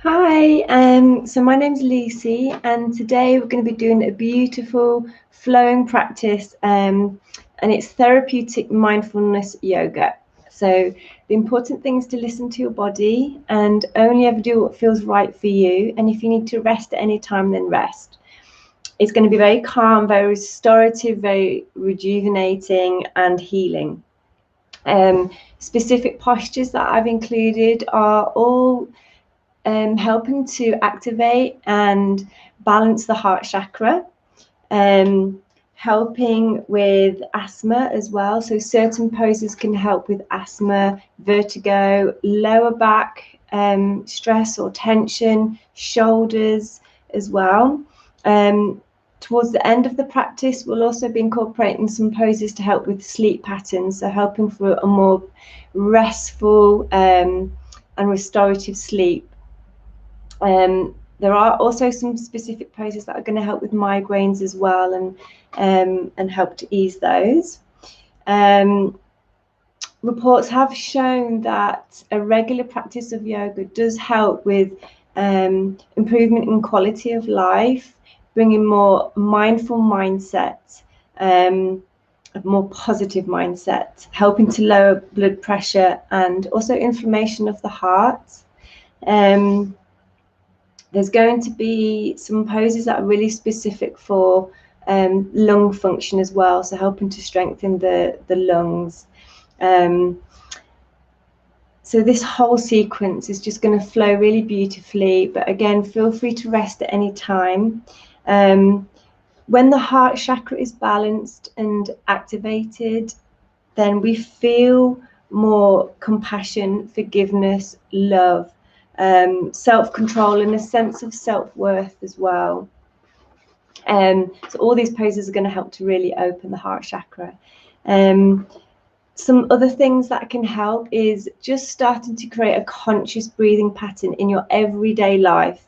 Hi, so my name's Lucy, and today we're going to be doing a beautiful flowing practice, and it's therapeutic mindfulness yoga. So the important thing is to listen to your body and only ever do what feels right for you. And if you need to rest at any time, then rest. It's going to be very calm, very restorative, very rejuvenating and healing. Specific postures that I've included are all helping to activate and balance the heart chakra, helping with asthma as well. So certain poses can help with asthma, vertigo, lower back stress or tension, shoulders as well. Towards the end of the practice, we'll also be incorporating some poses to help with sleep patterns, so helping for a more restful and restorative sleep. There are also some specific poses that are going to help with migraines as well, and help to ease those. Reports have shown that a regular practice of yoga does help with improvement in quality of life, bringing more mindful mindset, a more positive mindset, helping to lower blood pressure and also inflammation of the heart. There's going to be some poses that are really specific for lung function as well, so helping to strengthen the lungs. So this whole sequence is just going to flow really beautifully, but again, feel free to rest at any time. When the heart chakra is balanced and activated, then we feel more compassion, forgiveness, love, self-control, and a sense of self-worth as well. So all these poses are going to help to really open the heart chakra. Some other things that can help is just starting to create a conscious breathing pattern in your everyday life.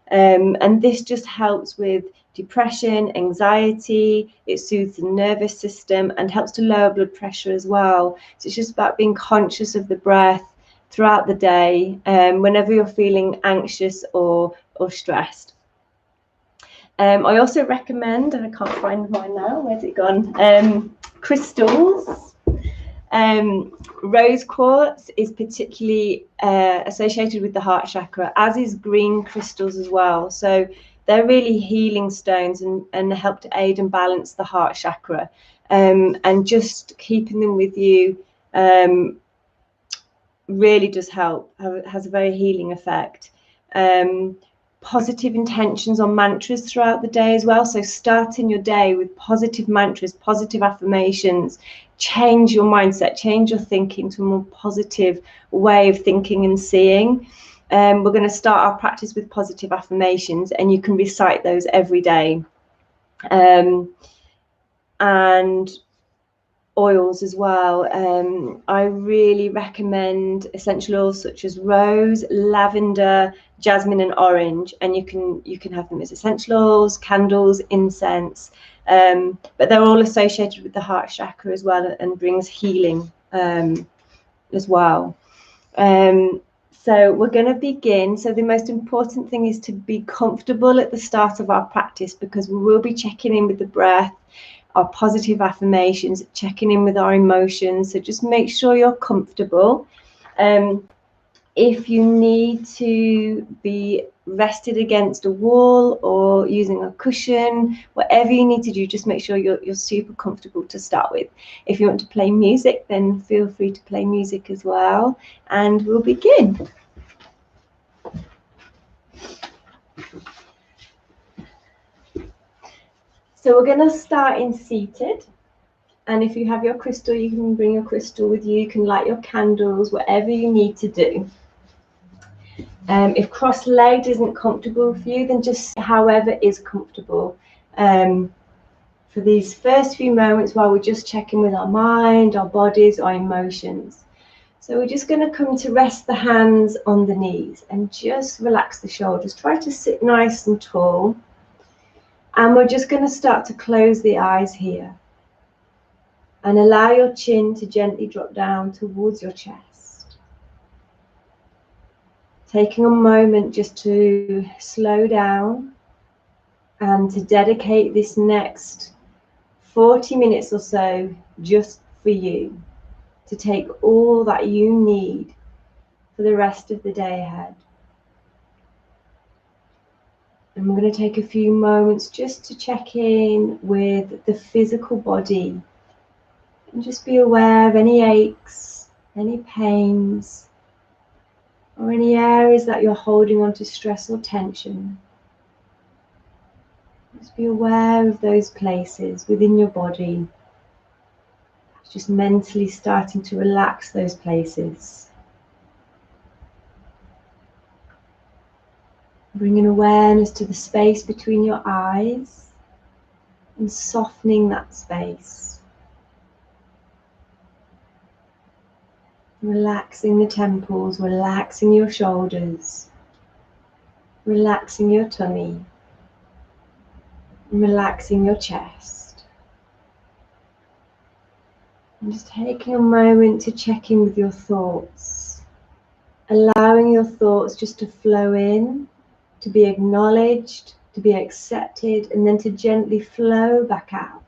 And this just helps with depression, anxiety, it soothes the nervous system and helps to lower blood pressure as well. So it's just about being conscious of the breath throughout the day, whenever you're feeling anxious or stressed. I also recommend, and I can't find mine now, where's it gone? Crystals. Rose quartz is particularly associated with the heart chakra, as is green crystals as well. So they're really healing stones and help to aid and balance the heart chakra. And just keeping them with you really does help, has a very healing effect. Positive intentions or mantras throughout the day as well. So starting your day with positive mantras, positive affirmations, change your mindset, change your thinking to a more positive way of thinking and seeing. We're going to start our practice with positive affirmations, and you can recite those every day. And oils as well. I really recommend essential oils such as rose, lavender, jasmine and orange, and you can have them as essential oils, candles, incense, but they're all associated with the heart chakra as well, and brings healing as well. So we're going to begin. So the most important thing is to be comfortable at the start of our practice, because we will be checking in with the breath, our positive affirmations, checking in with our emotions. So just make sure you're comfortable. If you need to be rested against a wall or using a cushion, whatever you need to do, just make sure you're super comfortable to start with. If you want to play music, then feel free to play music as well, and we'll begin. So we're going to start in seated. And if you have your crystal, you can bring your crystal with you. You can light your candles, whatever you need to do. If cross-legged isn't comfortable for you, then just however is comfortable. For these first few moments while we're just checking with our mind, our bodies, our emotions. So we're just going to come to rest the hands on the knees and just relax the shoulders. Try to sit nice and tall. And we're just going to start to close the eyes here. And allow your chin to gently drop down towards your chest. taking a moment just to slow down and to dedicate this next 40 minutes or so just for you, to take all that you need for the rest of the day ahead. And we're going to take a few moments just to check in with the physical body and just be aware of any aches, any pains, or any areas that you're holding on to stress or tension. Just be aware of those places within your body. Just mentally starting to relax those places. Bringing awareness to the space between your eyes and softening that space. Relaxing the temples, relaxing your shoulders, relaxing your tummy, and relaxing your chest. And just taking a moment to check in with your thoughts, allowing your thoughts just to flow in, to be acknowledged, to be accepted, and then to gently flow back out.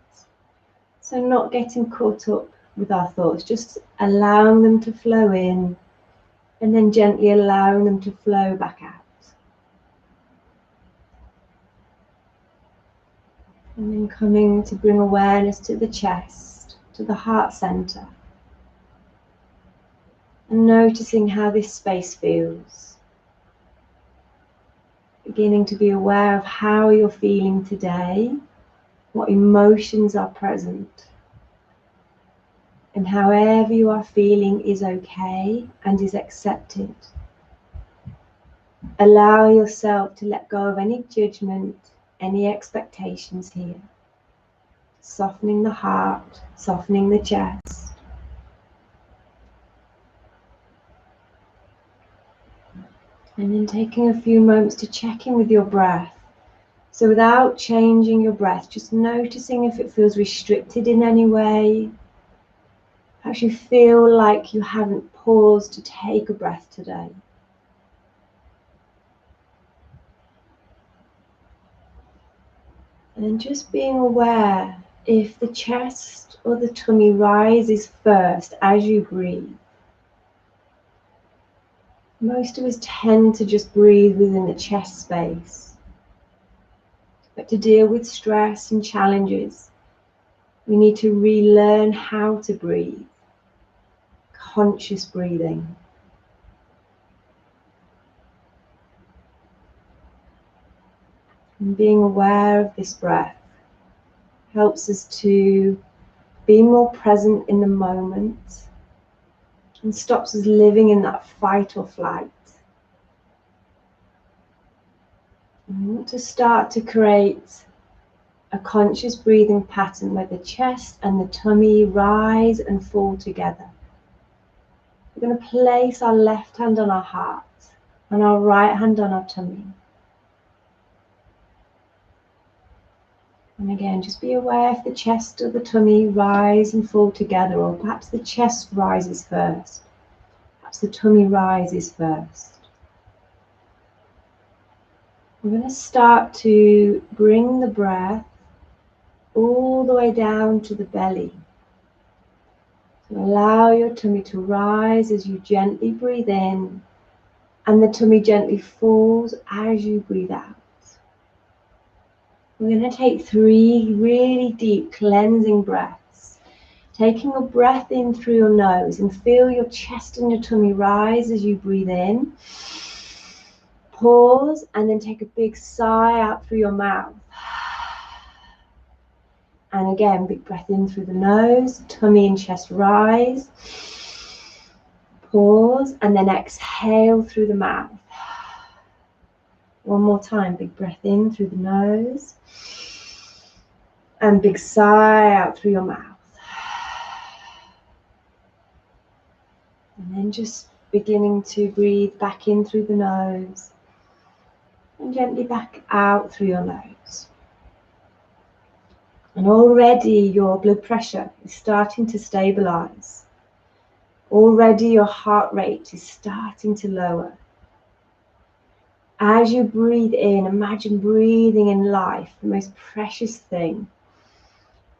So not getting caught up with our thoughts, just allowing them to flow in and then gently allowing them to flow back out. And then coming to bring awareness to the chest, to the heart center. And noticing how this space feels. Beginning to be aware of how you're feeling today, what emotions are present. And however you are feeling is okay and is accepted. Allow yourself to let go of any judgment, any expectations here. Softening the heart, softening the chest. And then taking a few moments to check in with your breath. So without changing your breath, just noticing if it feels restricted in any way. Perhaps you feel like you haven't paused to take a breath today. And then just being aware if the chest or the tummy rises first as you breathe. Most of us tend to just breathe within the chest space. But to deal with stress and challenges, we need to relearn how to breathe. Conscious breathing. And being aware of this breath helps us to be more present in the moment and stops us living in that fight or flight. And we want to start to create a conscious breathing pattern where the chest and the tummy rise and fall together. We're going to place our left hand on our heart and our right hand on our tummy. And again, just be aware if the chest or the tummy rise and fall together, or perhaps the chest rises first. Perhaps the tummy rises first. We're going to start to bring the breath all the way down to the belly. So allow your tummy to rise as you gently breathe in, and the tummy gently falls as you breathe out. We're going to take 3 really deep cleansing breaths. Taking a breath in through your nose and feel your chest and your tummy rise as you breathe in. Pause and then take a big sigh out through your mouth. And again, big breath in through the nose, tummy and chest rise. Pause and then exhale through the mouth. One more time, big breath in through the nose. And big sigh out through your mouth. And then just beginning to breathe back in through the nose. And gently back out through your nose. And already your blood pressure is starting to stabilise. Already your heart rate is starting to lower. As you breathe in, imagine breathing in life, the most precious thing.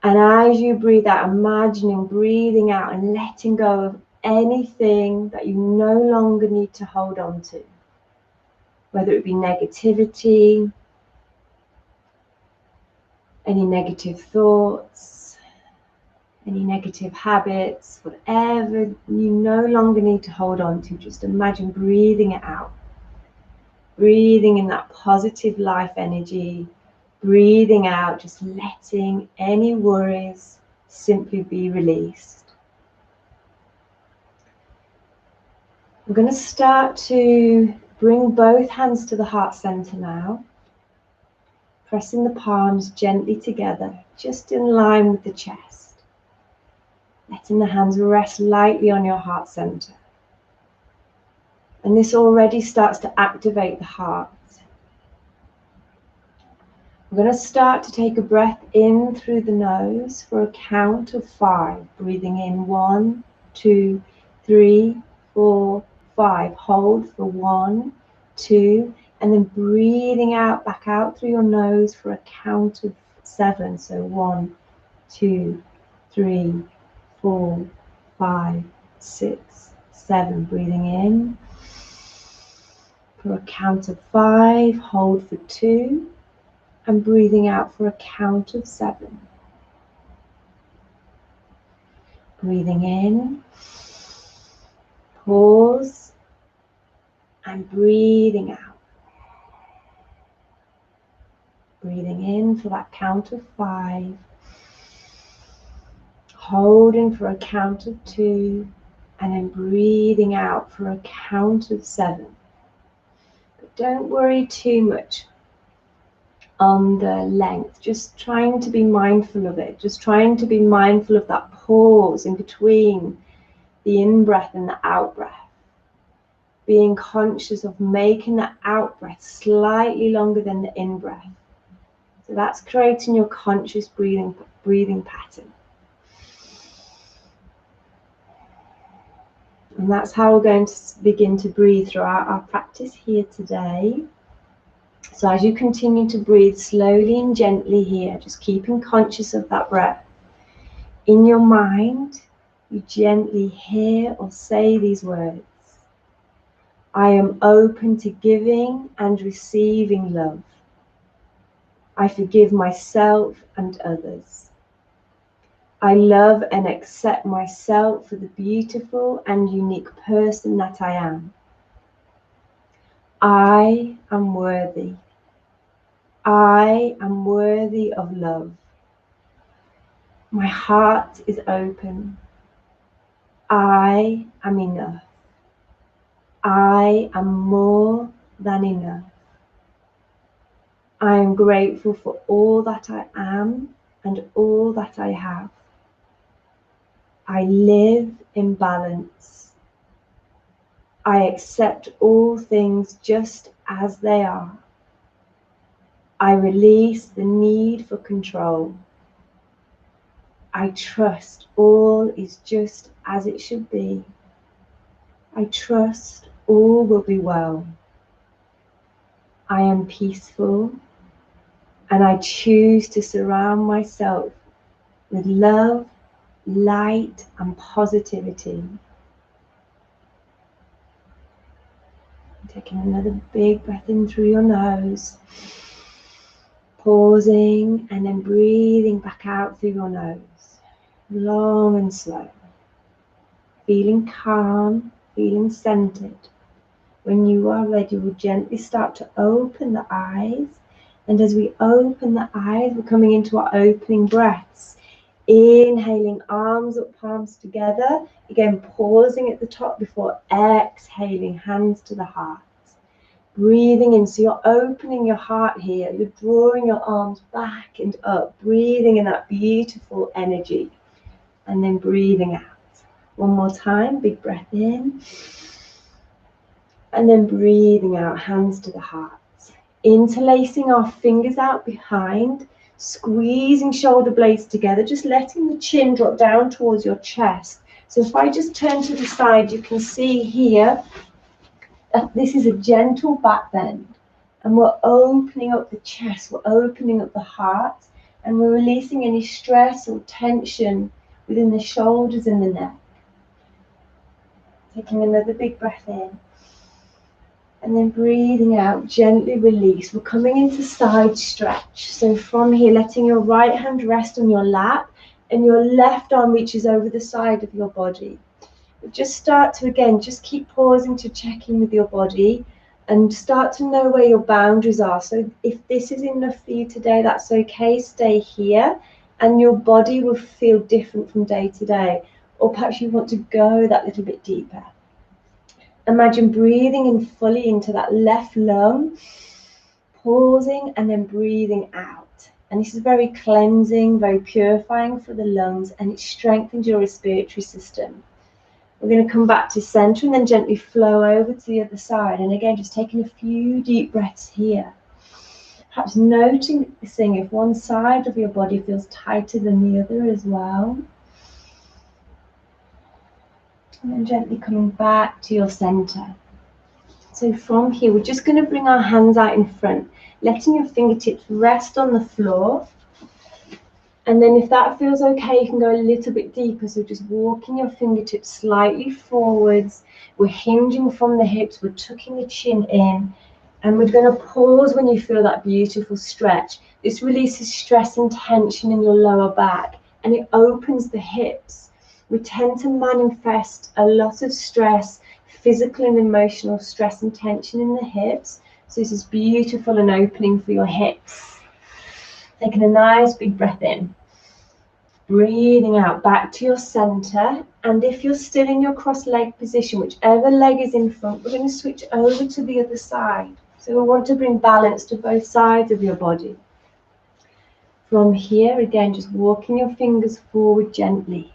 And as you breathe out, imagining breathing out and letting go of anything that you no longer need to hold on to. Whether it be negativity, any negative thoughts, any negative habits, whatever you no longer need to hold on to, just imagine breathing it out. Breathing in that positive life energy, breathing out, just letting any worries simply be released. We're going to start to bring both hands to the heart center now, pressing the palms gently together, just in line with the chest. Letting the hands rest lightly on your heart center. And this already starts to activate the heart. We're going to start to take a breath in through the nose for a count of 5. Breathing in 1, 2, 3, 4, 5. Hold for 1, 2, and then breathing out, back out through your nose for a count of 7. So 1, 2, 3, 4, 5, 6, 7. Breathing in for a count of 5. Hold for 2. And breathing out for a count of 7. Breathing in, pause, and breathing out. Breathing in for that count of 5. Holding for a count of 2. And then breathing out for a count of 7. But don't worry too much on the length, just trying to be mindful of it, just trying to be mindful of that pause in between the in-breath and the out-breath, being conscious of making that out-breath slightly longer than the in-breath. So that's creating your conscious breathing pattern. And that's how we're going to begin to breathe throughout our practice here today. So as you continue to breathe slowly and gently here, just keeping conscious of that breath, in your mind, you gently hear or say these words. I am open to giving and receiving love. I forgive myself and others. I love and accept myself for the beautiful and unique person that I am. I am worthy. I am worthy of love. My heart is open. I am enough. I am more than enough. I am grateful for all that I am and all that I have. I live in balance. I accept all things just as they are. I release the need for control. I trust all is just as it should be. I trust all will be well. I am peaceful, and I choose to surround myself with love, light, and positivity. Taking another big breath in through your nose. Pausing and then breathing back out through your nose. Long and slow. Feeling calm, feeling centered. When you are ready, we'll gently start to open the eyes. And as we open the eyes, we're coming into our opening breaths. Inhaling, arms up, palms together. Again, pausing at the top before exhaling, hands to the heart. Breathing in, so you're opening your heart here. You're drawing your arms back and up, breathing in that beautiful energy. And then breathing out. One more time, big breath in. And then breathing out, hands to the heart. Interlacing our fingers out behind, squeezing shoulder blades together, just letting the chin drop down towards your chest. So if I just turn to the side, you can see here that this is a gentle back bend. And we're opening up the chest, we're opening up the heart, and we're releasing any stress or tension within the shoulders and the neck. Taking another big breath in. And then breathing out, gently release. We're coming into side stretch. So from here, letting your right hand rest on your lap and your left arm reaches over the side of your body. But just start to, again, just keep pausing to check in with your body and start to know where your boundaries are. So if this is enough for you today, that's okay. Stay here and your body will feel different from day to day. Or perhaps you want to go that little bit deeper. Imagine breathing in fully into that left lung, pausing and then breathing out. And this is very cleansing, very purifying for the lungs, and it strengthens your respiratory system. We're going to come back to center and then gently flow over to the other side. And again, just taking a few deep breaths here. Perhaps noticing if one side of your body feels tighter than the other as well. And then gently coming back to your center. So from here, we're just going to bring our hands out in front, letting your fingertips rest on the floor. And then if that feels okay, you can go a little bit deeper. So just walking your fingertips slightly forwards. We're hinging from the hips, we're tucking the chin in. And we're going to pause when you feel that beautiful stretch. This releases stress and tension in your lower back, and it opens the hips. We tend to manifest a lot of stress, physical and emotional stress and tension in the hips. So this is beautiful and opening for your hips. Taking a nice big breath in. Breathing out back to your center. And if you're still in your cross leg position, whichever leg is in front, we're going to switch over to the other side. So we want to bring balance to both sides of your body. From here, again, just walking your fingers forward gently.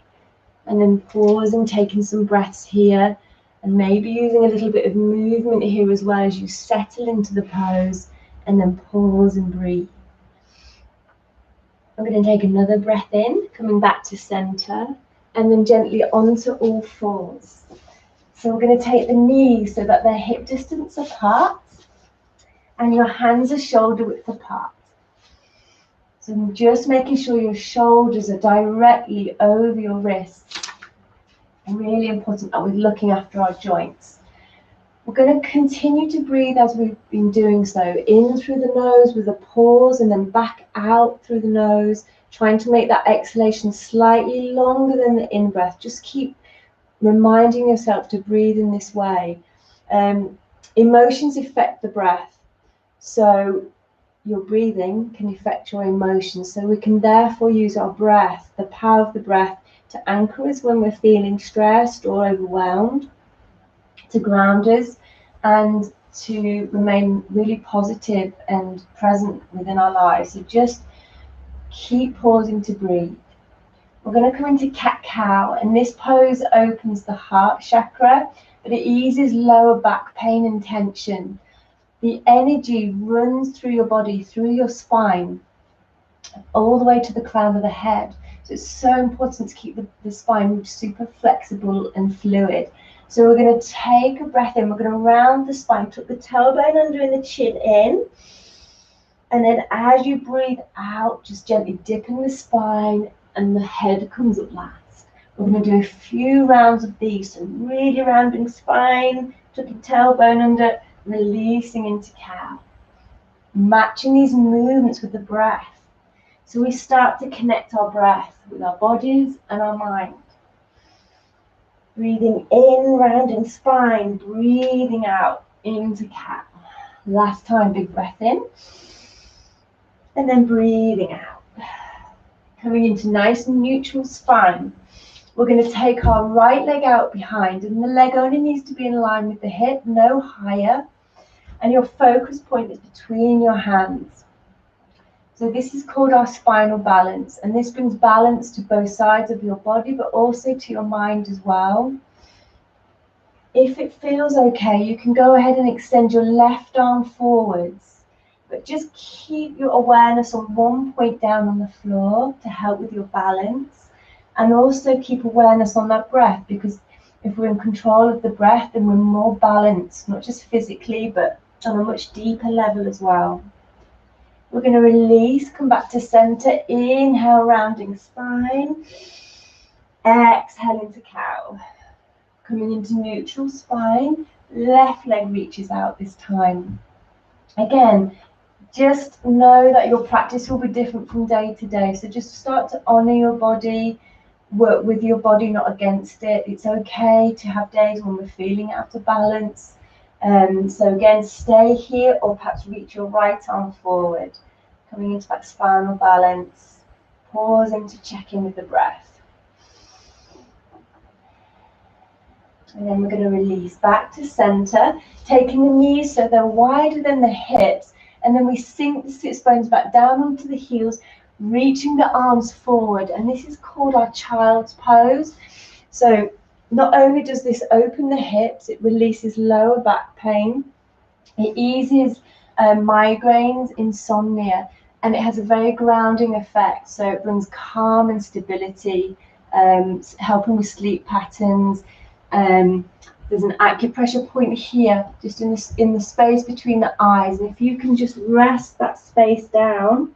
And then pausing, taking some breaths here. And maybe using a little bit of movement here as well as you settle into the pose. And then pause and breathe. I'm going to take another breath in, coming back to center. And then gently onto all fours. So we're going to take the knees so that they're hip distance apart. And your hands are shoulder width apart. So I'm just making sure your shoulders are directly over your wrists. Really important that we're looking after our joints. We're going to continue to breathe as we've been doing so. In through the nose with a pause and then back out through the nose. Trying to make that exhalation slightly longer than the in-breath. Just keep reminding yourself to breathe in this way. Emotions affect the breath. So your breathing can affect your emotions. So we can therefore use our breath, the power of the breath, to anchor us when we're feeling stressed or overwhelmed, to ground us, and to remain really positive and present within our lives. So just keep pausing to breathe. We're going to come into cat-cow, and this pose opens the heart chakra, but it eases lower back pain and tension. The energy runs through your body, through your spine, all the way to the crown of the head. So it's so important to keep the spine super flexible and fluid. So we're going to take a breath in. We're going to round the spine, tuck the tailbone under and the chin in. And then as you breathe out, just gently dipping the spine and the head comes up last. We're going to do a few rounds of these. So really rounding spine, tucking tailbone under, releasing into cow. Matching these movements with the breath. So we start to connect our breath with our bodies and our mind. Breathing in, rounding spine, breathing out into cat. Last time, big breath in. And then breathing out. Coming into nice and neutral spine. We're going to take our right leg out behind, and the leg only needs to be in line with the hip, no higher. And your focus point is between your hands. So this is called our spinal balance, and this brings balance to both sides of your body, but also to your mind as well. If it feels okay, you can go ahead and extend your left arm forwards, but just keep your awareness on one point down on the floor to help with your balance, and also keep awareness on that breath, because if we're in control of the breath, then we're more balanced, not just physically, but on a much deeper level as well. We're going to release, come back to center, inhale, rounding spine, exhale into cow. Coming into neutral spine, left leg reaches out this time. Again, just know that your practice will be different from day to day. So just start to honor your body, work with your body, not against it. It's okay to have days when we're feeling out of balance. So again, stay here or perhaps reach your right arm forward, coming into that spinal balance, pausing to check in with the breath. And then we're going to release back to center, taking the knees so they're wider than the hips. And then we sink the sits bones back down onto the heels, reaching the arms forward. And this is called our child's pose. So not only does this open the hips, it releases lower back pain. It eases migraines, insomnia, and it has a very grounding effect. So it brings calm and stability, helping with sleep patterns. There's an acupressure point here, just in the space between the eyes, and if you can just rest that space down,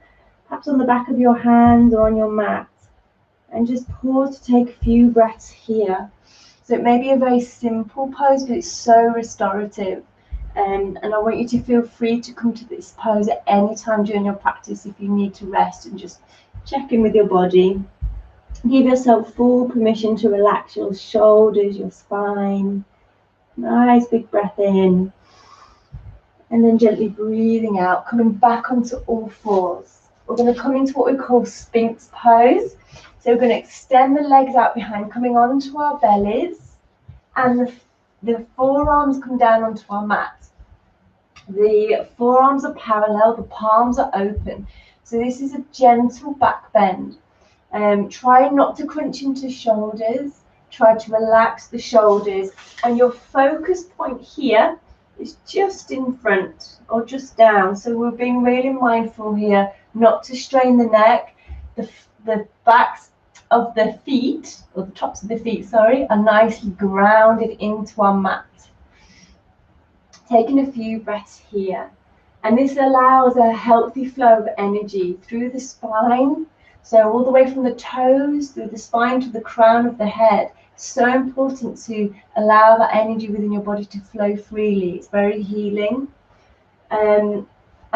perhaps on the back of your hands or on your mat, and just pause to take a few breaths here. So it may be a very simple pose, but it's so restorative, and I want you to feel free to come to this pose at any time during your practice if you need to rest and just check in with your body. Give yourself full permission to relax your shoulders, your spine. Nice big breath in. And then gently breathing out, coming back onto all fours. We're going to come into what we call Sphinx pose. So we're going to extend the legs out behind, coming onto our bellies. And the forearms come down onto our mat. The forearms are parallel, the palms are open. So this is a gentle back bend. Try not to crunch into shoulders. Try to relax the shoulders, and your focus point here is just in front or just down. So we're being really mindful here not to strain the neck. The backs of the feet, or the tops of the feet, sorry, are nicely grounded into our mat. Taking a few breaths here, and this allows a healthy flow of energy through the spine. So all the way from the toes, through the spine to the crown of the head. So important to allow that energy within your body to flow freely. It's very healing. And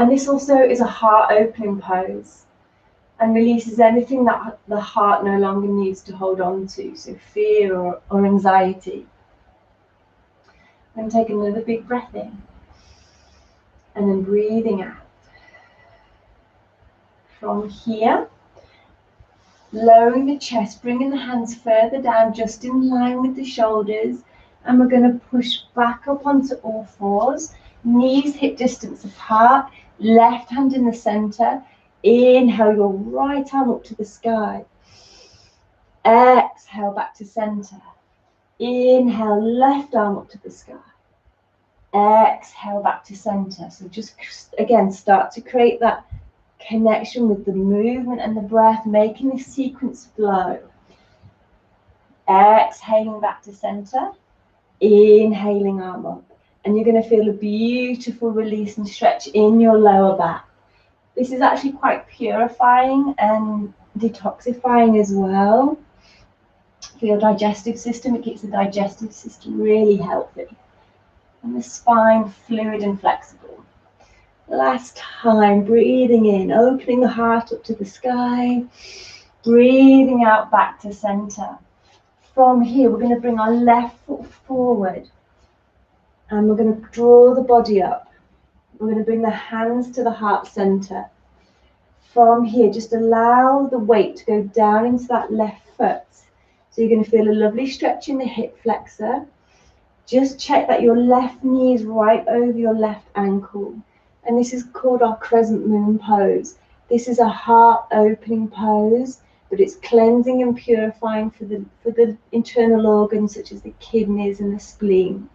this also is a heart opening pose and releases anything that the heart no longer needs to hold on to. So fear or anxiety. And take another big breath in. And then breathing out. From here, lowering the chest, bringing the hands further down, just in line with the shoulders. And we're going to push back up onto all fours. Knees hip distance apart. Left hand in the center. Inhale your right arm up to the sky. Exhale back to center. Inhale left arm up to the sky. Exhale back to center. So just again start to create that connection with the movement and the breath, making this sequence flow. Exhaling back to center, inhaling arm up, and you're going to feel a beautiful release and stretch in your lower back. This is actually quite purifying and detoxifying as well for your digestive system. It keeps the digestive system really healthy, and the spine fluid and flexible. Last time, breathing in, opening the heart up to the sky, breathing out back to center. From here, we're going to bring our left foot forward, and we're going to draw the body up. We're going to bring the hands to the heart center. From here, just allow the weight to go down into that left foot. So you're going to feel a lovely stretch in the hip flexor. Just check that your left knee is right over your left ankle. And this is called our crescent moon pose. This is a heart opening pose, but it's cleansing and purifying for the internal organs such as the kidneys and the spleen.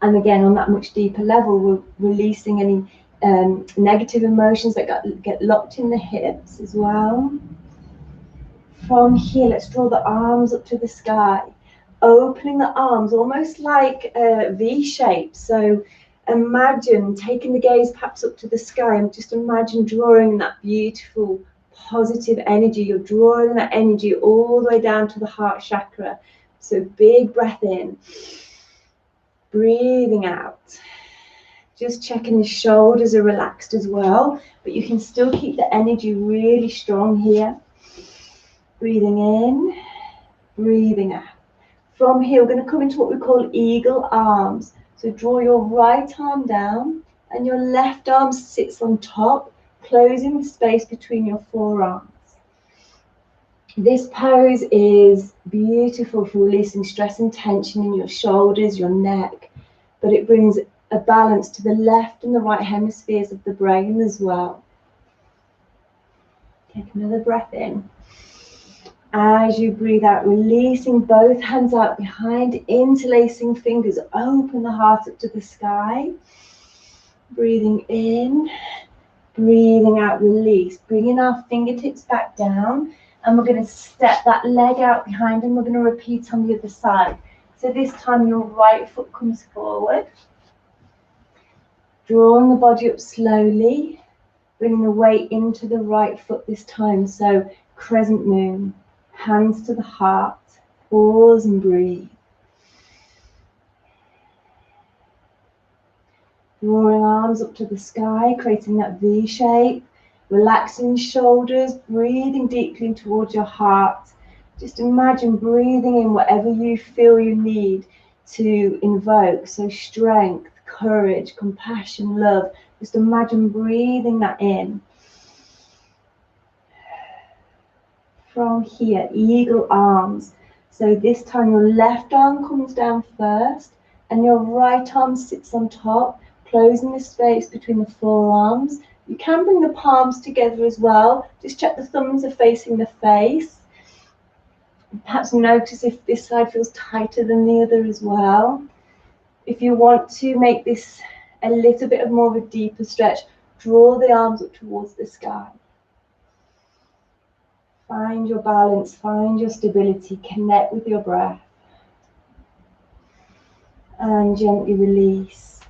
And again, on that much deeper level, we're releasing any negative emotions that get locked in the hips as well. From here, let's draw the arms up to the sky, opening the arms almost like a V shape. So Imagine taking the gaze perhaps up to the sky, and just imagine drawing that beautiful positive energy. You're drawing that energy all the way down to the heart chakra. So big breath in, breathing out. Just checking the shoulders are relaxed as well, but you can still keep the energy really strong here. Breathing in, breathing out. From here, we're going to come into what we call eagle arms. So draw your right arm down and your left arm sits on top, closing the space between your forearms. This pose is beautiful for releasing stress and tension in your shoulders, your neck, but it brings a balance to the left and the right hemispheres of the brain as well. Take another breath in. As you breathe out, releasing both hands out behind, interlacing fingers, open the heart up to the sky. Breathing in, breathing out, release. Bringing our fingertips back down, and we're going to step that leg out behind, and we're going to repeat on the other side. So this time your right foot comes forward. Drawing the body up slowly, bringing the weight into the right foot this time. So crescent moon. Hands to the heart, pause and breathe. Drawing arms up to the sky, creating that V shape, relaxing the shoulders, breathing deeply towards your heart. Just imagine breathing in whatever you feel you need to invoke. So strength, courage, compassion, love. Just imagine breathing that in. From here, eagle arms. So this time your left arm comes down first and your right arm sits on top, closing the space between the forearms. You can bring the palms together as well. Just check the thumbs are facing the face. Perhaps notice if this side feels tighter than the other as well. If you want to make this a little bit of more of a deeper stretch, draw the arms up towards the sky. Find your balance, find your stability, connect with your breath. And gently release.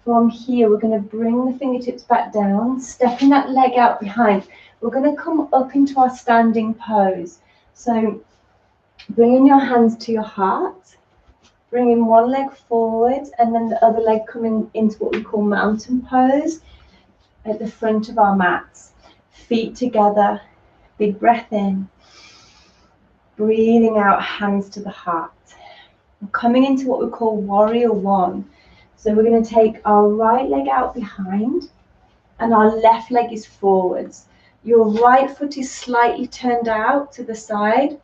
From here, we're going to bring the fingertips back down, stepping that leg out behind. We're going to come up into our standing pose. So bringing your hands to your heart, bringing one leg forward, and then the other leg coming into what we call mountain pose at the front of our mats. Feet together. Big breath in, breathing out, hands to the heart. We're coming into what we call warrior one. So we're going to take our right leg out behind and our left leg is forwards. Your right foot is slightly turned out to the side,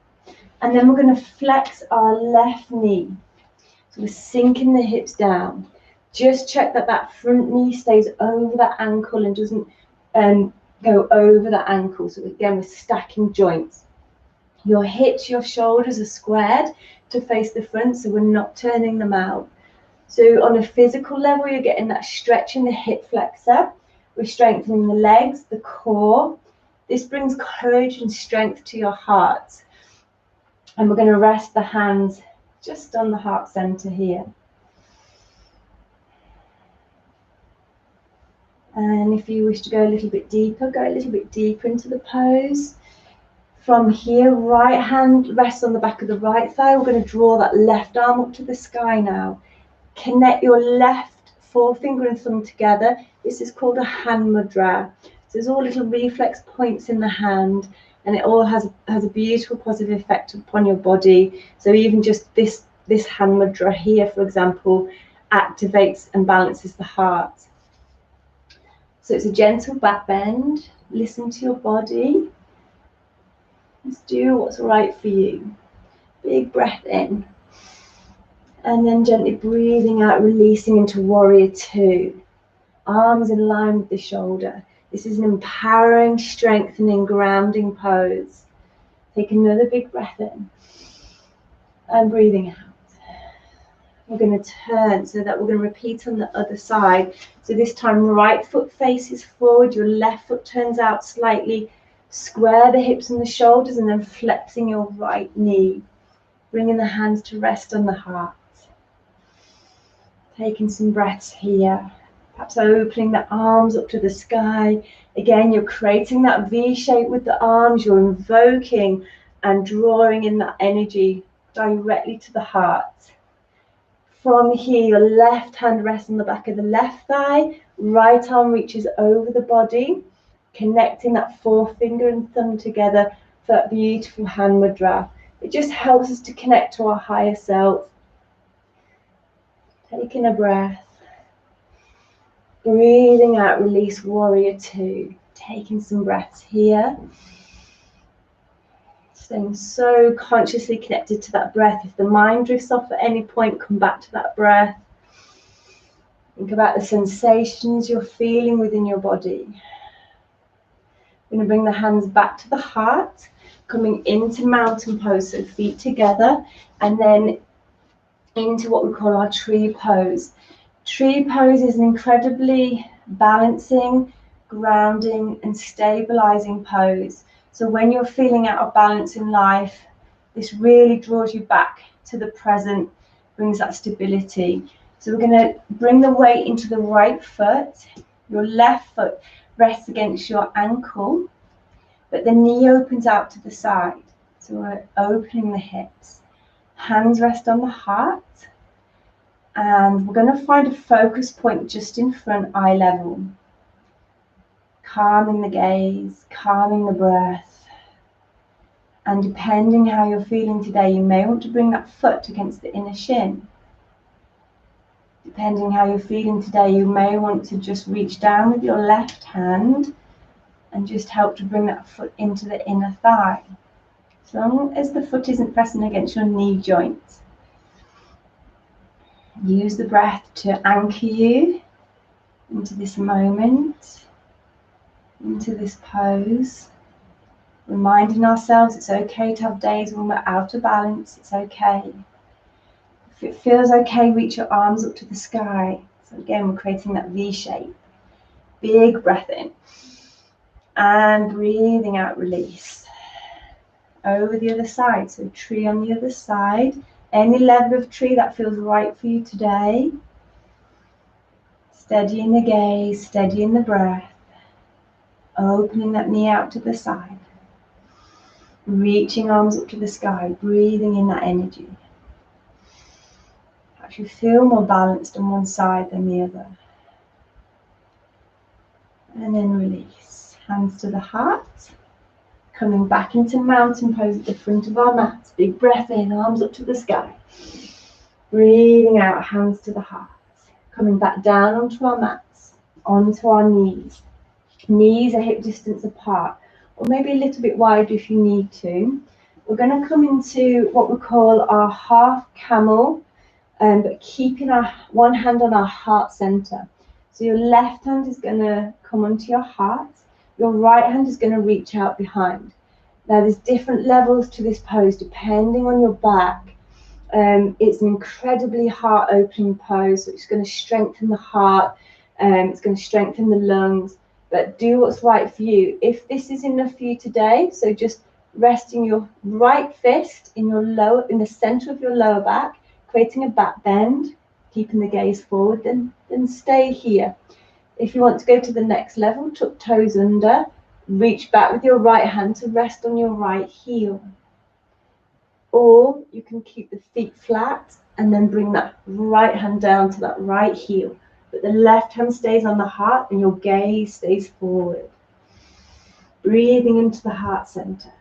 and then we're going to flex our left knee. So we're sinking the hips down. Just check that that front knee stays over that ankle and doesn't go over the ankle. So again, we're stacking joints. Your hips, your shoulders are squared to face the front, so we're not turning them out. So on a physical level, you're getting that stretch in the hip flexor. We're strengthening the legs, the core. This brings courage and strength to your heart. And we're going to rest the hands just on the heart center here. And if you wish to go a little bit deeper, go a little bit deeper into the pose. From here, right hand rests on the back of the right thigh. We're going to draw that left arm up to the sky now. Connect your left forefinger and thumb together. This is called a hand mudra. So there's all little reflex points in the hand, and it all has a beautiful positive effect upon your body. So even just this hand mudra here, for example, activates and balances the heart. So it's a gentle back bend. Listen to your body. Just do what's right for you. Big breath in. And then gently breathing out, releasing into warrior two. Arms in line with the shoulder. This is an empowering, strengthening, grounding pose. Take another big breath in. And breathing out. We're going to turn so that we're going to repeat on the other side. So this time, right foot faces forward, your left foot turns out slightly. Square the hips and the shoulders, and then flexing your right knee. Bringing the hands to rest on the heart. Taking some breaths here. Perhaps opening the arms up to the sky. Again, you're creating that V shape with the arms. You're invoking and drawing in that energy directly to the heart. From here, your left hand rests on the back of the left thigh. Right arm reaches over the body, connecting that forefinger and thumb together for that beautiful hand mudra. It just helps us to connect to our higher self. Taking a breath. Breathing out, release warrior two. Taking some breaths here. Staying so consciously connected to that breath. If the mind drifts off at any point, come back to that breath. Think about the sensations you're feeling within your body. We're going to bring the hands back to the heart, coming into mountain pose, so feet together, and then into what we call our tree pose. Tree pose is an incredibly balancing, grounding, and stabilizing pose. So when you're feeling out of balance in life, this really draws you back to the present, brings that stability. So we're going to bring the weight into the right foot. Your left foot rests against your ankle, but the knee opens out to the side. So we're opening the hips. Hands rest on the heart. And we're going to find a focus point just in front, eye level. Calming the gaze, calming the breath. And depending how you're feeling today, you may want to bring that foot against the inner shin. Depending how you're feeling today, you may want to just reach down with your left hand and just help to bring that foot into the inner thigh. As long as the foot isn't pressing against your knee joint. Use the breath to anchor you into this moment, into this pose. Reminding ourselves it's okay to have days when we're out of balance, it's okay. If it feels okay, reach your arms up to the sky. So again, we're creating that V shape. Big breath in. And breathing out, release. Over the other side, so tree on the other side. Any level of tree that feels right for you today. Steadying the gaze, steadying the breath. Opening that knee out to the side. Reaching arms up to the sky, breathing in that energy. Perhaps you feel more balanced on one side than the other. And then release. Hands to the heart. Coming back into mountain pose at the front of our mat. Big breath in, arms up to the sky. Breathing out, hands to the heart. Coming back down onto our mats, onto our knees. Knees are hip distance apart, or maybe a little bit wider if you need to. We're going to come into what we call our half camel, but keeping our one hand on our heart center. So your left hand is going to come onto your heart. Your right hand is going to reach out behind. Now there's different levels to this pose depending on your back. It's an incredibly heart opening pose, so it's going to strengthen the heart, it's going to strengthen the lungs, but do what's right for you. If this is enough for you today, so just resting your right fist in the center of your lower back, creating a back bend, keeping the gaze forward, then stay here. If you want to go to the next level, tuck toes under, reach back with your right hand to rest on your right heel. Or you can keep the feet flat and then bring that right hand down to that right heel. But the left hand stays on the heart and your gaze stays forward. Breathing into the heart center.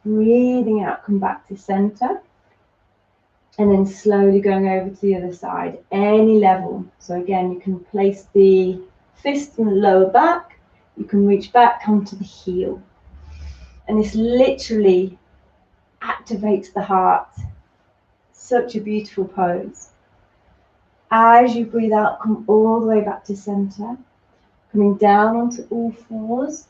Breathing out, come back to center. And then slowly going over to the other side, any level. So again, you can place the fist in the lower back. You can reach back, come to the heel. And this literally activates the heart. Such a beautiful pose. As you breathe out, come all the way back to center. Coming down onto all fours.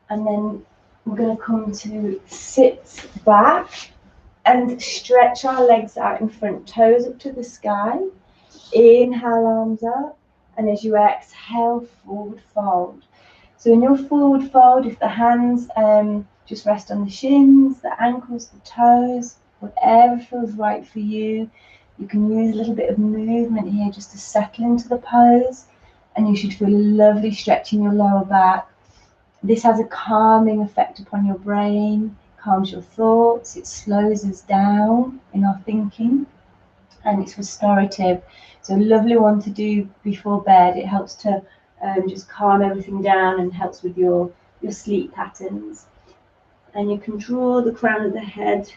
And then we're going to come to sit back. And stretch our legs out in front, toes up to the sky. Inhale, arms up. And as you exhale, forward fold. So in your forward fold, if the hands just rest on the shins, the ankles, the toes, whatever feels right for you. You can use a little bit of movement here just to settle into the pose, and you should feel a lovely stretch in your lower back. This has a calming effect upon your brain, calms your thoughts, it slows us down in our thinking, and it's restorative. So a lovely one to do before bed. It helps to just calm everything down and helps with your sleep patterns. And you can draw the crown of the head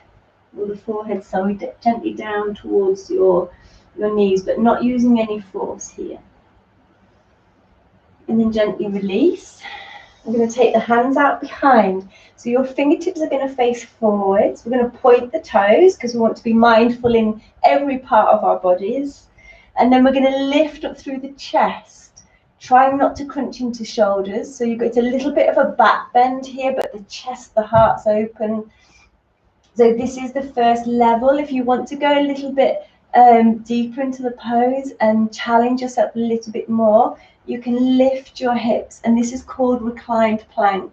or the forehead, sorry, gently down towards your knees, but not using any force here. And then gently release. I'm going to take the hands out behind. So your fingertips are going to face forwards. We're going to point the toes because we want to be mindful in every part of our bodies. And then we're going to lift up through the chest, trying not to crunch into shoulders. So you've got a little bit of a back bend here, but the chest, the heart's open. So this is the first level. If you want to go a little bit deeper into the pose and challenge yourself a little bit more, you can lift your hips, and this is called reclined plank.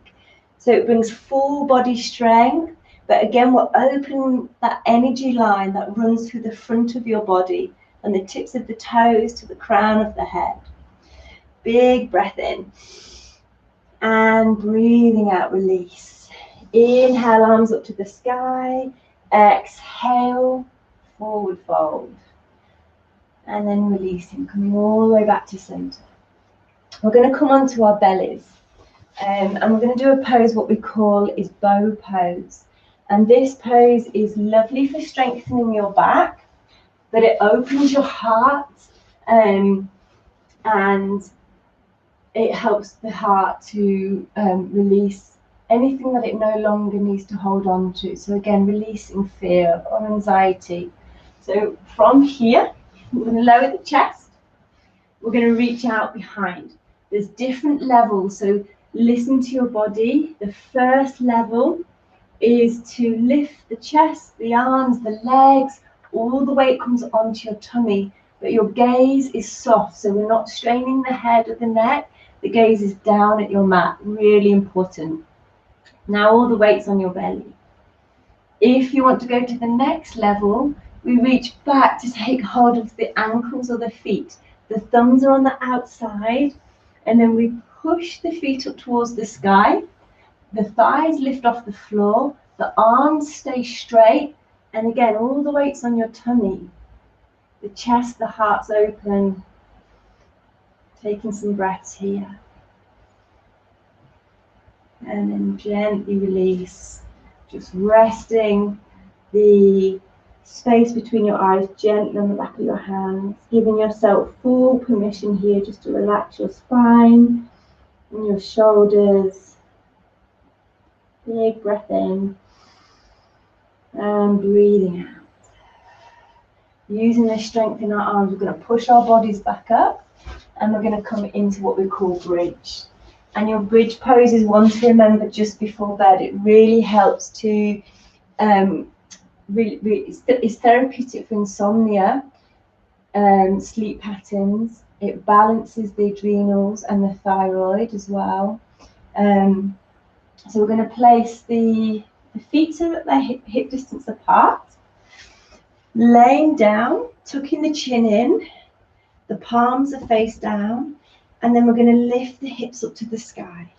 So it brings full body strength, but again, we're opening that energy line that runs through the front of your body and the tips of the toes to the crown of the head. Big breath in and breathing out, release. Inhale, arms up to the sky. Exhale, forward fold. And then releasing, coming all the way back to center. We're going to come onto our bellies. And we're going to do a pose, what we call is bow pose. And this pose is lovely for strengthening your back, but it opens your heart and it helps the heart to release anything that it no longer needs to hold on to. So again, releasing fear or anxiety. So from here, we're going to lower the chest. We're going to reach out behind. There's different levels, so listen to your body. The first level is to lift the chest, the arms, the legs, all the way it comes onto your tummy. But your gaze is soft, so we're not straining the head or the neck. The gaze is down at your mat, really important. Now all the weight's on your belly. If you want to go to the next level, we reach back to take hold of the ankles or the feet. The thumbs are on the outside, and then we push the feet up towards the sky. The thighs lift off the floor, the arms stay straight, and again, all the weight's on your tummy. The chest, the heart's open. Taking some breaths here. And then gently release, just resting the space between your eyes gently on the back of your hands, giving yourself full permission here just to relax your spine and your shoulders. Big breath in and breathing out. Using the strength in our arms, we're going to push our bodies back up and we're going to come into what we call bridge. And your bridge pose is one to remember just before bed. It really helps to, it's therapeutic for insomnia, sleep patterns. It balances the adrenals and the thyroid as well. So we're going to place the feet so that they're hip distance apart. Laying down, tucking the chin in, the palms are face down. And then we're going to lift the hips up to the sky.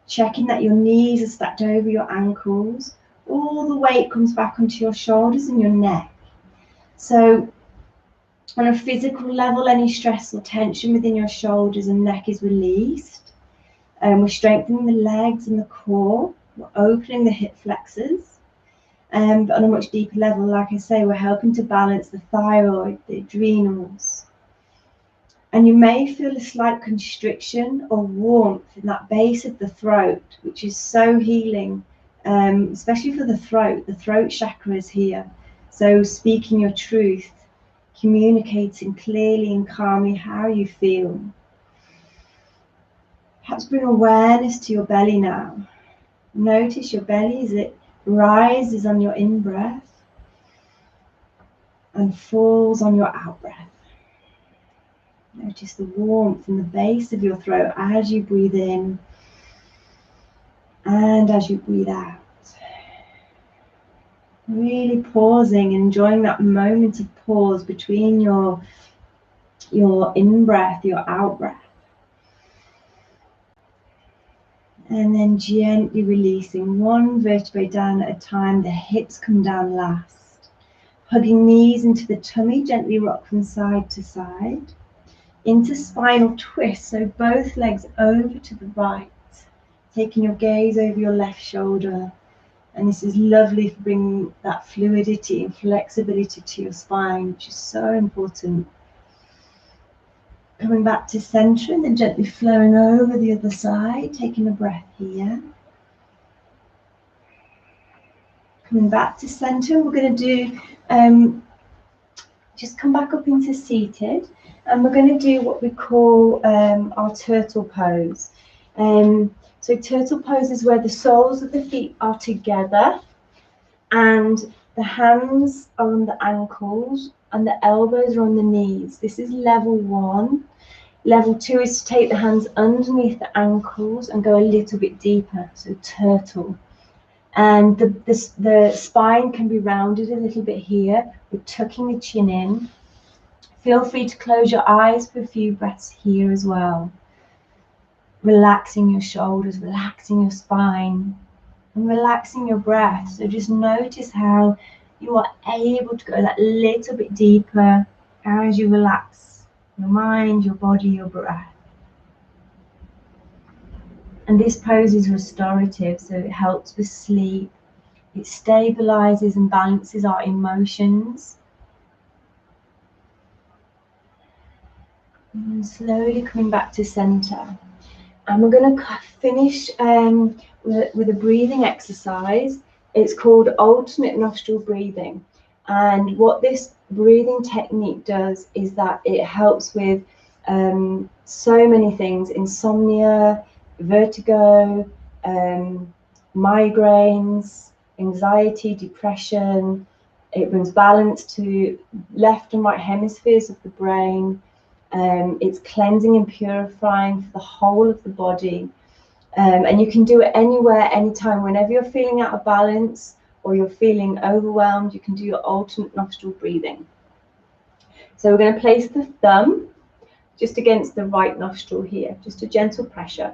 Checking that your knees are stacked over your ankles. All the weight comes back onto your shoulders and your neck. So on a physical level, any stress or tension within your shoulders and neck is released. We're strengthening the legs and the core. We're opening the hip flexors. But on a much deeper level, like I say, we're helping to balance the thyroid, the adrenals. And you may feel a slight constriction or warmth in that base of the throat, which is so healing, especially for the throat. The throat chakra is here. So speaking your truth, communicating clearly and calmly how you feel. Perhaps bring awareness to your belly now. Notice your belly as it rises on your in-breath and falls on your out-breath. Notice the warmth in the base of your throat as you breathe in and as you breathe out. Really pausing, enjoying that moment of pause between your in-breath, your out-breath. And then gently releasing one vertebrae down at a time. The hips come down last. Hugging knees into the tummy, gently rock from side to side. Into spinal twist, so both legs over to the right. Taking your gaze over your left shoulder. And this is lovely for bringing that fluidity and flexibility to your spine, which is so important. Coming back to center and then gently flowing over the other side, taking a breath here. Coming back to center, we're going to do, just come back up into seated, and we're going to do what we call our turtle pose. So turtle pose is where the soles of the feet are together and the hands are on the ankles and the elbows are on the knees. This is level 1. Level 2 is to take the hands underneath the ankles and go a little bit deeper, so turtle. And the spine can be rounded a little bit here. We're tucking the chin in. Feel free to close your eyes for a few breaths here as well. Relaxing your shoulders, relaxing your spine, and relaxing your breath. So just notice how you are able to go that little bit deeper as you relax your mind, your body, your breath. And this pose is restorative, so it helps with sleep. It stabilizes and balances our emotions. And slowly coming back to center. And we're going to finish with a breathing exercise. It's called alternate nostril breathing. And what this breathing technique does is that it helps with so many things: insomnia, vertigo, migraines, anxiety, depression. It brings balance to left and right hemispheres of the brain. It's cleansing and purifying for the whole of the body. And you can do it anywhere, anytime. Whenever you're feeling out of balance or you're feeling overwhelmed, you can do your alternate nostril breathing. So we're going to place the thumb just against the right nostril here, just a gentle pressure.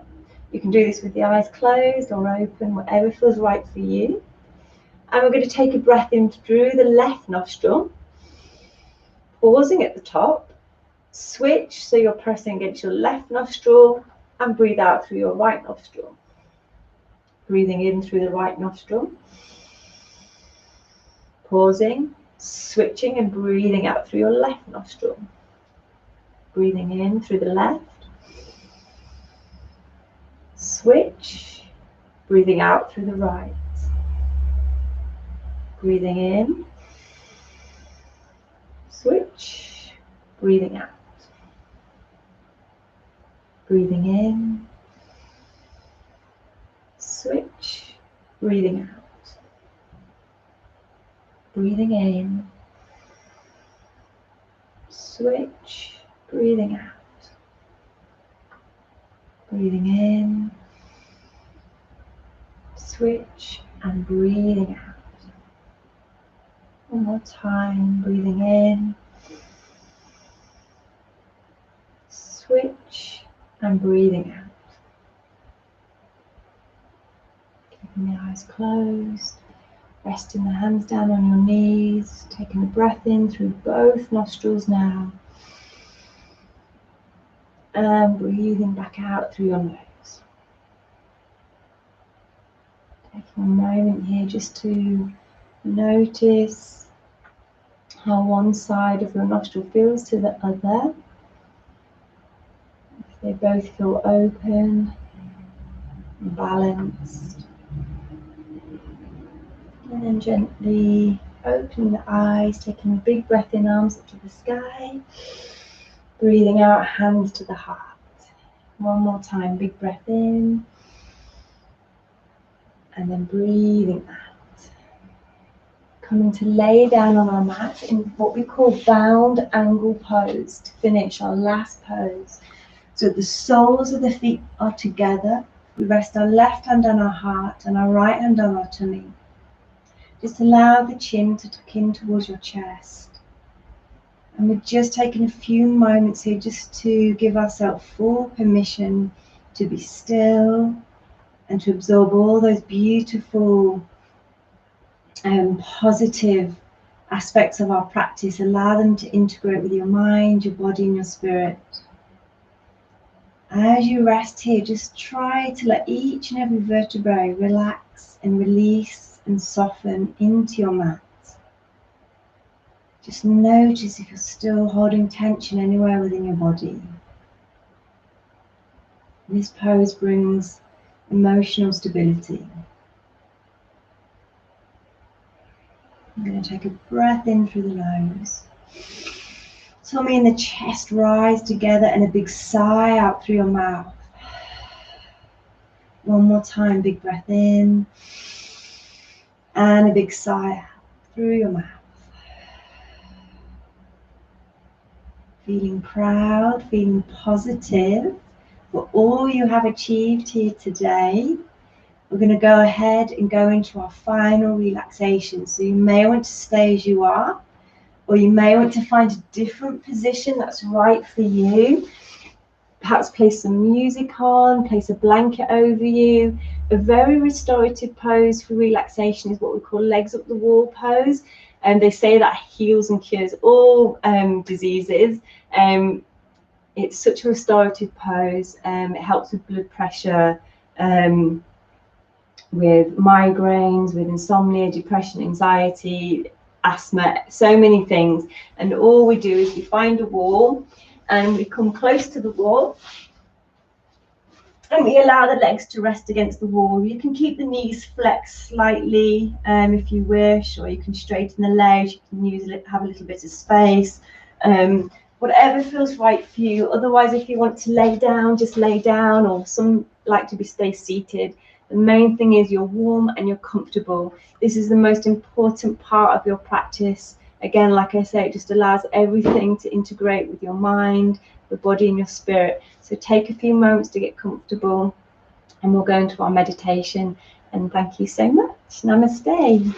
You can do this with the eyes closed or open, whatever feels right for you. And we're going to take a breath in through the left nostril, pausing at the top. Switch, so you're pressing against your left nostril, and breathe out through your right nostril. Breathing in through the right nostril. Pausing, switching, and breathing out through your left nostril. Breathing in through the left. Switch, breathing out through the right. Breathing in. Switch, breathing out. Breathing in, switch, breathing out. Breathing in, switch, breathing out. Breathing in, switch, and breathing out. One more time, breathing in, switch, and breathing out. Keeping the eyes closed, resting the hands down on your knees, taking a breath in through both nostrils now, and breathing back out through your nose. Taking a moment here just to notice how one side of your nostril feels to the other. If they both feel open and balanced. And then gently opening the eyes, taking a big breath in, arms up to the sky. Breathing out, hands to the heart. One more time, big breath in. And then breathing out. Coming to lay down on our mat in what we call bound angle pose to finish our last pose. So the soles of the feet are together. We rest our left hand on our heart and our right hand on our tummy. Just allow the chin to tuck in towards your chest. And we're just taking a few moments here just to give ourselves full permission to be still and to absorb all those beautiful and positive aspects of our practice. Allow them to integrate with your mind, your body, and your spirit. As you rest here, just try to let each and every vertebrae relax and release and soften into your mat. Just notice if you're still holding tension anywhere within your body. This pose brings emotional stability. I'm going to take a breath in through the nose. Tummy and the chest rise together, and a big sigh out through your mouth. One more time, big breath in. And a big sigh out through your mouth. Feeling proud, feeling positive for all you have achieved here today. We're going to go ahead and go into our final relaxation. So you may want to stay as you are, or you may want to find a different position that's right for you. Perhaps place some music on, place a blanket over you. A very restorative pose for relaxation is what we call legs up the wall pose. And they say that heals and cures all diseases. It's such a restorative pose. It helps with blood pressure, with migraines, with insomnia, depression, anxiety, asthma, so many things. And all we do is we find a wall and we come close to the wall and we allow the legs to rest against the wall. You can keep the knees flexed slightly if you wish, or you can straighten the legs. You can use it, have a little bit of space, whatever feels right for you. Otherwise, if you want to lay down, just lay down, or some like to stay seated. The main thing is you're warm and you're comfortable. This is the most important part of your practice. Again, like I say, it just allows everything to integrate with your mind, your body, and your spirit. So take a few moments to get comfortable, and we'll go into our meditation. And thank you so much. Namaste.